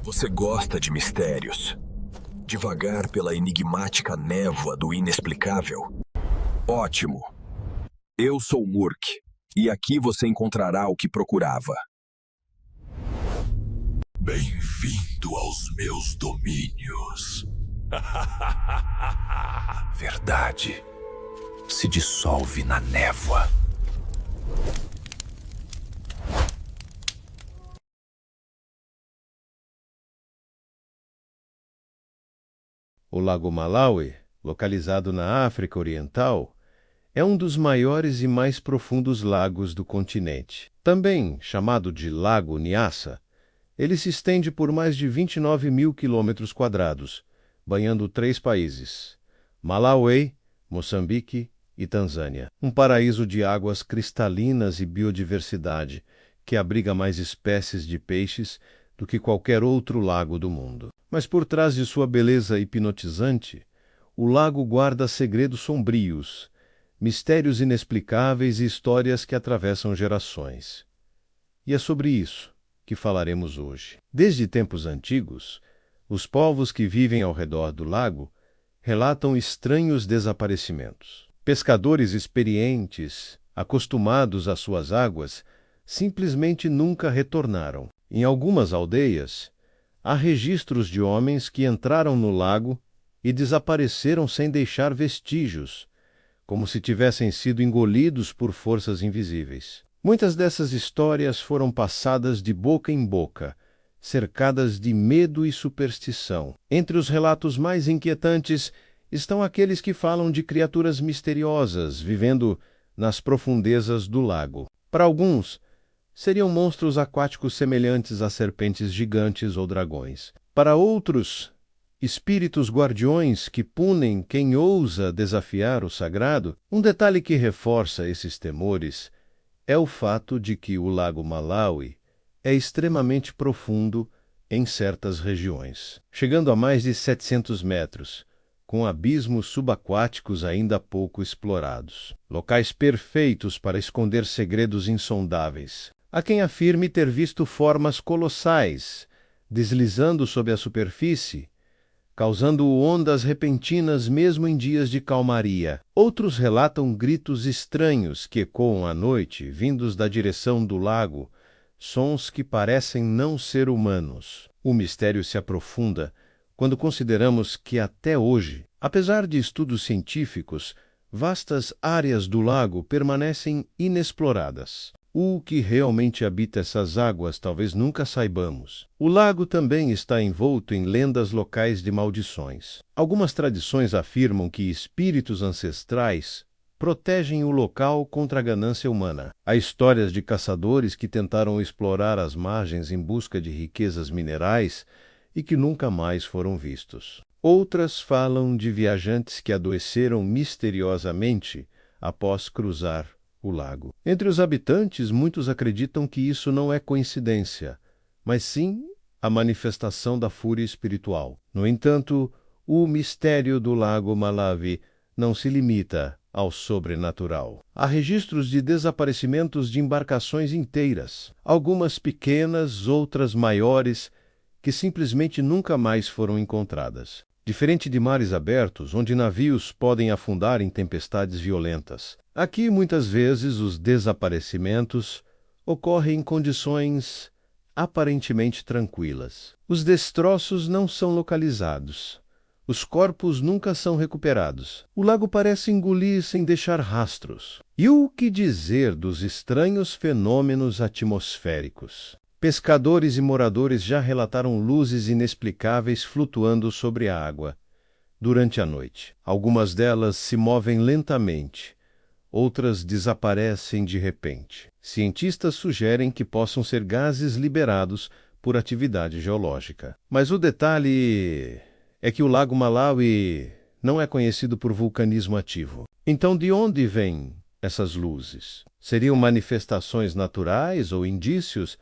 Você gosta de mistérios? De vagar pela enigmática névoa do inexplicável? Ótimo! Eu sou Murk, e aqui você encontrará o que procurava. Bem-vindo aos meus domínios. Verdade se dissolve na névoa. O Lago Malawi, localizado na África Oriental, é um dos maiores e mais profundos lagos do continente. Também chamado de Lago Nyassa, ele se estende por mais de 29 mil quilômetros quadrados, banhando 3 países: Malawi, Moçambique e Tanzânia. Um paraíso de águas cristalinas e biodiversidade que abriga mais espécies de peixes do que qualquer outro lago do mundo. Mas por trás de sua beleza hipnotizante, o lago guarda segredos sombrios, mistérios inexplicáveis e histórias que atravessam gerações. E é sobre isso que falaremos hoje. Desde tempos antigos, os povos que vivem ao redor do lago relatam estranhos desaparecimentos. Pescadores experientes, acostumados às suas águas, simplesmente nunca retornaram. Em algumas aldeias, há registros de homens que entraram no lago e desapareceram sem deixar vestígios, como se tivessem sido engolidos por forças invisíveis. Muitas dessas histórias foram passadas de boca em boca, cercadas de medo e superstição. Entre os relatos mais inquietantes estão aqueles que falam de criaturas misteriosas vivendo nas profundezas do lago. Para alguns, seriam monstros aquáticos semelhantes a serpentes gigantes ou dragões. Para outros, espíritos guardiões que punem quem ousa desafiar o sagrado. Um detalhe que reforça esses temores é o fato de que o Lago Malawi é extremamente profundo em certas regiões, chegando a mais de 700 metros, com abismos subaquáticos ainda pouco explorados. Locais perfeitos para esconder segredos insondáveis. Há quem afirme ter visto formas colossais deslizando sob a superfície, causando ondas repentinas mesmo em dias de calmaria. Outros relatam gritos estranhos que ecoam à noite, vindos da direção do lago, sons que parecem não ser humanos. O mistério se aprofunda quando consideramos que até hoje, apesar de estudos científicos, vastas áreas do lago permanecem inexploradas. O que realmente habita essas águas talvez nunca saibamos. O lago também está envolto em lendas locais de maldições. Algumas tradições afirmam que espíritos ancestrais protegem o local contra a ganância humana. Há histórias de caçadores que tentaram explorar as margens em busca de riquezas minerais e que nunca mais foram vistos. Outras falam de viajantes que adoeceram misteriosamente após cruzar o lago. Entre os habitantes, muitos acreditam que isso não é coincidência, mas sim a manifestação da fúria espiritual. No entanto, o mistério do Lago Malawi não se limita ao sobrenatural. Há registros de desaparecimentos de embarcações inteiras, algumas pequenas, outras maiores, que simplesmente nunca mais foram encontradas. Diferente de mares abertos, onde navios podem afundar em tempestades violentas, aqui muitas vezes os desaparecimentos ocorrem em condições aparentemente tranquilas. Os destroços não são localizados. Os corpos nunca são recuperados. O lago parece engolir sem deixar rastros. E o que dizer dos estranhos fenômenos atmosféricos? Pescadores e moradores já relataram luzes inexplicáveis flutuando sobre a água durante a noite. Algumas delas se movem lentamente, outras desaparecem de repente. Cientistas sugerem que possam ser gases liberados por atividade geológica. Mas o detalhe é que o Lago Malawi não é conhecido por vulcanismo ativo. Então, de onde vêm essas luzes? Seriam manifestações naturais ou indícios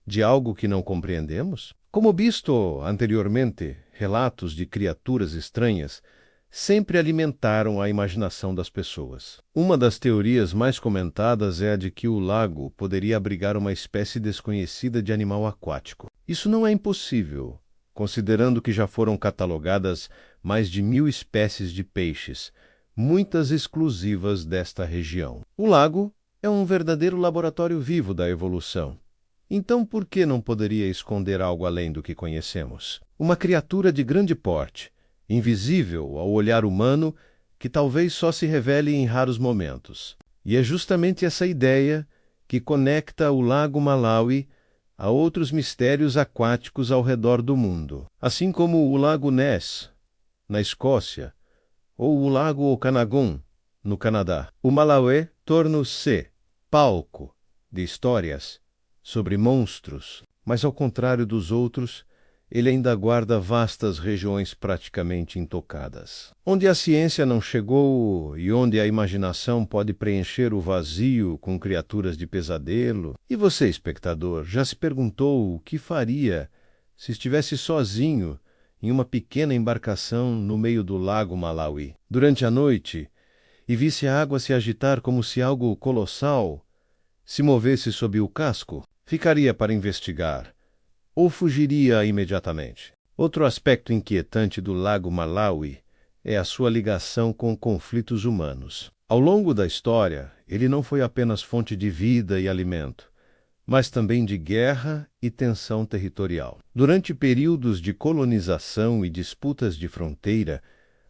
de algo que não compreendemos? Como visto anteriormente, relatos de criaturas estranhas sempre alimentaram a imaginação das pessoas. Uma das teorias mais comentadas é a de que o lago poderia abrigar uma espécie desconhecida de animal aquático. Isso não é impossível, considerando que já foram catalogadas mais de 1.000 espécies de peixes, muitas exclusivas desta região. O lago é um verdadeiro laboratório vivo da evolução. Então, por que não poderia esconder algo além do que conhecemos? Uma criatura de grande porte, invisível ao olhar humano, que talvez só se revele em raros momentos. E é justamente essa ideia que conecta o Lago Malawi a outros mistérios aquáticos ao redor do mundo, assim como o Lago Ness, na Escócia, ou o Lago Okanagan, no Canadá. O Malawi torna-se palco de histórias sobre monstros, mas ao contrário dos outros, ele ainda guarda vastas regiões praticamente intocadas, onde a ciência não chegou e onde a imaginação pode preencher o vazio com criaturas de pesadelo. E você, espectador, já se perguntou o que faria se estivesse sozinho em uma pequena embarcação no meio do Lago Malawi, durante a noite, e visse a água se agitar como se algo colossal se movesse sob o casco? Ficaria para investigar, ou fugiria imediatamente? Outro aspecto inquietante do Lago Malawi é a sua ligação com conflitos humanos. Ao longo da história, ele não foi apenas fonte de vida e alimento, mas também de guerra e tensão territorial. Durante períodos de colonização e disputas de fronteira,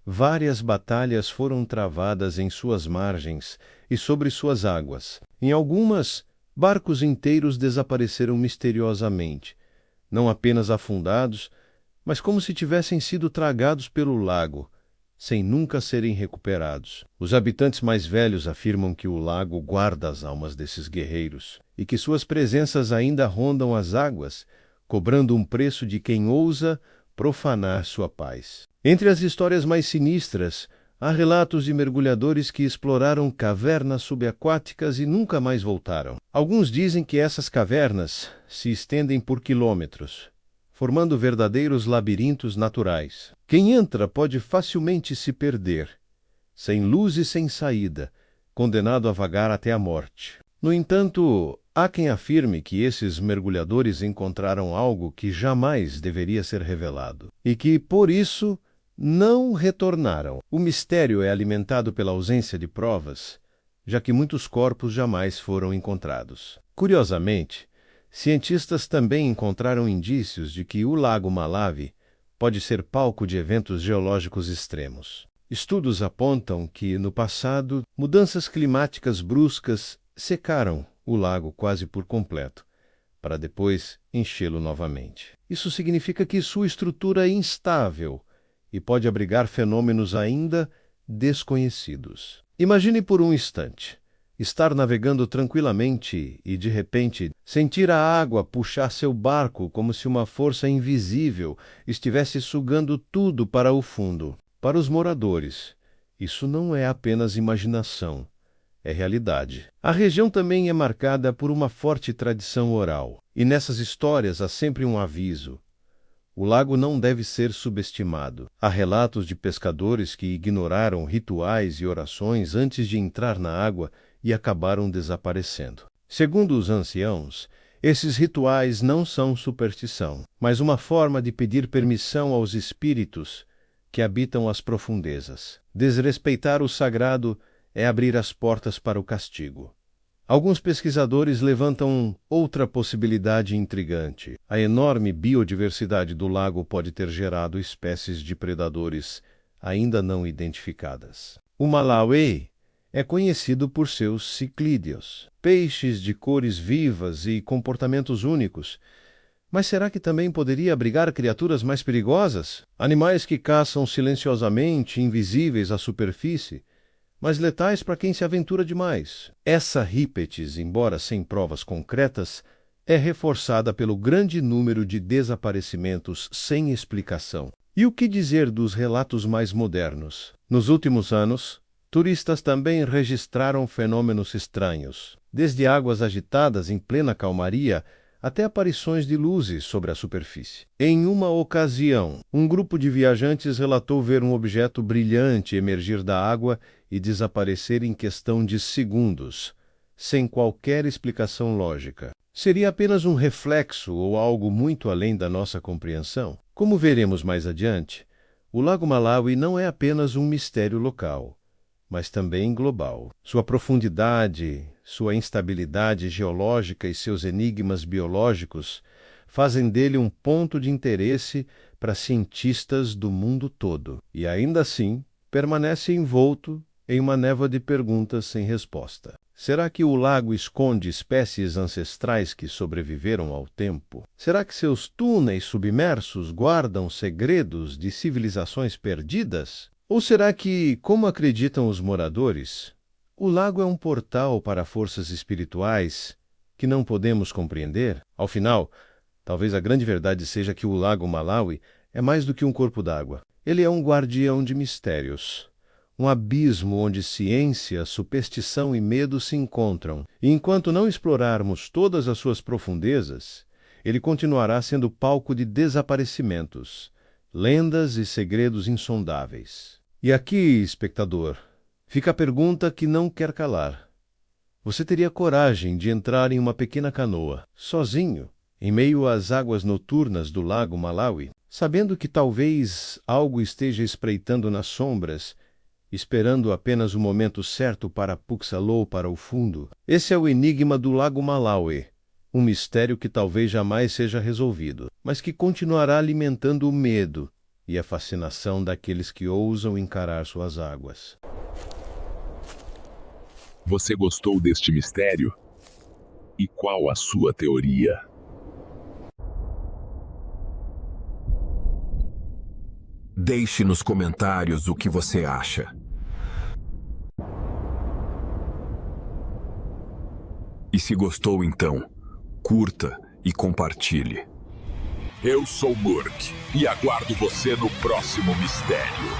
várias batalhas foram travadas em suas margens e sobre suas águas. Em algumas, barcos inteiros desapareceram misteriosamente, não apenas afundados, mas como se tivessem sido tragados pelo lago, sem nunca serem recuperados. Os habitantes mais velhos afirmam que o lago guarda as almas desses guerreiros e que suas presenças ainda rondam as águas, cobrando um preço de quem ousa profanar sua paz. Entre as histórias mais sinistras, há relatos de mergulhadores que exploraram cavernas subaquáticas e nunca mais voltaram. Alguns dizem que essas cavernas se estendem por quilômetros, formando verdadeiros labirintos naturais. Quem entra pode facilmente se perder, sem luz e sem saída, condenado a vagar até a morte. No entanto, há quem afirme que esses mergulhadores encontraram algo que jamais deveria ser revelado, e que, por isso, não retornaram. O mistério é alimentado pela ausência de provas, já que muitos corpos jamais foram encontrados. Curiosamente, cientistas também encontraram indícios de que o Lago Malawi pode ser palco de eventos geológicos extremos. Estudos apontam que, no passado, mudanças climáticas bruscas secaram o lago quase por completo, para depois enchê-lo novamente. Isso significa que sua estrutura é instável e pode abrigar fenômenos ainda desconhecidos. Imagine por um instante estar navegando tranquilamente e, de repente, sentir a água puxar seu barco como se uma força invisível estivesse sugando tudo para o fundo. Para os moradores, isso não é apenas imaginação, é realidade. A região também é marcada por uma forte tradição oral, e nessas histórias há sempre um aviso. O lago não deve ser subestimado. Há relatos de pescadores que ignoraram rituais e orações antes de entrar na água e acabaram desaparecendo. Segundo os anciãos, esses rituais não são superstição, mas uma forma de pedir permissão aos espíritos que habitam as profundezas. Desrespeitar o sagrado é abrir as portas para o castigo. Alguns pesquisadores levantam outra possibilidade intrigante. A enorme biodiversidade do lago pode ter gerado espécies de predadores ainda não identificadas. O Malawi é conhecido por seus ciclídeos, peixes de cores vivas e comportamentos únicos. Mas será que também poderia abrigar criaturas mais perigosas? Animais que caçam silenciosamente, invisíveis à superfície, mas letais para quem se aventura demais. Essa hipótese, embora sem provas concretas, é reforçada pelo grande número de desaparecimentos sem explicação. E o que dizer dos relatos mais modernos? Nos últimos anos, turistas também registraram fenômenos estranhos, desde águas agitadas em plena calmaria até aparições de luzes sobre a superfície. Em uma ocasião, um grupo de viajantes relatou ver um objeto brilhante emergir da água e desaparecer em questão de segundos, sem qualquer explicação lógica. Seria apenas um reflexo ou algo muito além da nossa compreensão? Como veremos mais adiante, o Lago Malawi não é apenas um mistério local, mas também global. Sua profundidade, sua instabilidade geológica e seus enigmas biológicos fazem dele um ponto de interesse para cientistas do mundo todo. E ainda assim, permanece envolto em uma névoa de perguntas sem resposta. Será que o lago esconde espécies ancestrais que sobreviveram ao tempo? Será que seus túneis submersos guardam segredos de civilizações perdidas? Ou será que, como acreditam os moradores, o lago é um portal para forças espirituais que não podemos compreender? Ao final, talvez a grande verdade seja que o Lago Malawi é mais do que um corpo d'água. Ele é um guardião de mistérios. Um abismo onde ciência, superstição e medo se encontram. E enquanto não explorarmos todas as suas profundezas, ele continuará sendo palco de desaparecimentos, lendas e segredos insondáveis. E aqui, espectador, fica a pergunta que não quer calar. Você teria coragem de entrar em uma pequena canoa, sozinho, em meio às águas noturnas do Lago Malawi, sabendo que talvez algo esteja espreitando nas sombras, esperando apenas o momento certo para puxá-lo para o fundo? Esse é o enigma do Lago Malawi, um mistério que talvez jamais seja resolvido, mas que continuará alimentando o medo e a fascinação daqueles que ousam encarar suas águas. Você gostou deste mistério? E qual a sua teoria? Deixe nos comentários o que você acha. E se gostou, então, curta e compartilhe. Eu sou Murk e aguardo você no próximo mistério.